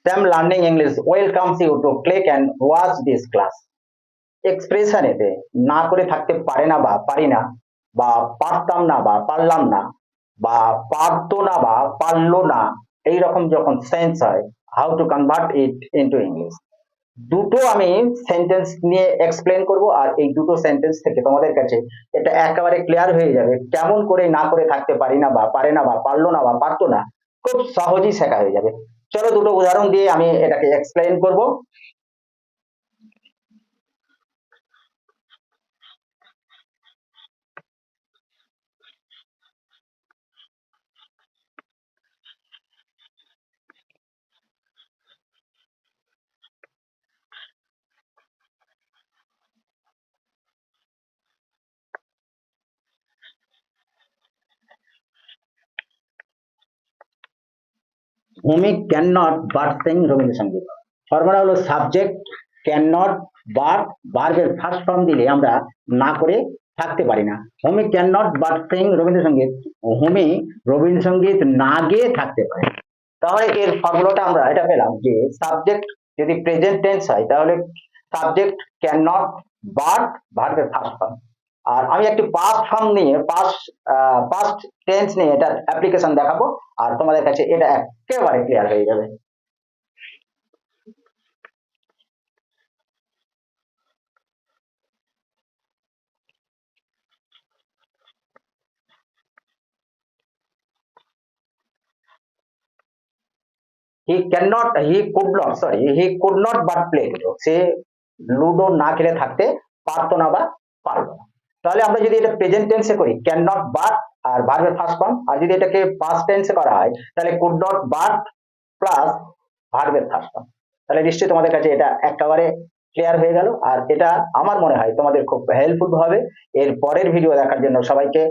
Sam Learning English welcomes you to click and watch this class. Expression এতে না করে থাকতে পারে না বা পারি না, বা পারতাম না বা পারলাম না, বা পারতো না বা পারলো না, এইরকম যখন সেন্স হয়, how to convert it into English. দুটো আমি সেন্টেন্স নিয়ে এক্সপ্লেন করব, আর এই দুটো সেন্টেন্স থেকে তোমাদের কাছে এটা একেবারে ক্লিয়ার হয়ে যাবে কেমন করে না করে থাকতে পারি না বা পারে না বা পারলো না বা পারতো না খুব সহজেই শেখা হয়ে যাবে। চলো দুটো উদাহরণ দিয়ে আমি এটাকে এক্সপ্লেন করব। ভূমি can not but Singh Rabindrasangeet. Formula হলো সাবজেক্ট ক্যান নট বাট, ভার্বের ফার্স্ট ফর্ম দিলে আমরা না করে থাকতে পারি না। ভূমি can not but Singh Rabindrasangeet, ভূমি রবীন্দ্রসঙ্গীত না গেয়ে থাকতে পারে। তাহলে এর ফর্মুলাটা আমরা এটা পেলাম যে সাবজেক্ট যদি প্রেজেন্ট টেন্স হয় তাহলে সাবজেক্ট ক্যান নট বাট ভার্বের ফার্স্ট ফর্ম। আর আমি একটি পাস্ট ফর্ম নিয়ে পাস্ট টেন্স নিয়ে এটার অ্যাপ্লিকেশন দেখাবো, আর তোমাদের কাছে এটা একেবারে ক্লিয়ার হয়ে যাবে। he could not but play ludo, say ludo না খেলে থাকতে পারতো না বা পারলো না। তাহলে আমরা যদি এটা প্রেজেন্ট টেন্সে করি ক্যান নট বাট আর ভার্বের ফার্স্ট ফর্ম, আর যদি এটাকে পাস্ট টেন্সে করা হয় তাহলে কুড নট বাট প্লাস ভার্বের ফার্স্ট ফর্ম। তাহলে নিশ্চয়ই তোমাদের কাছে এটা একেবারে ক্লিয়ার হয়ে গেল, আর এটা আমার মনে হয় তোমাদের খুব হেল্পফুল হবে। এর পরের ভিডিও দেখার জন্য সবাইকে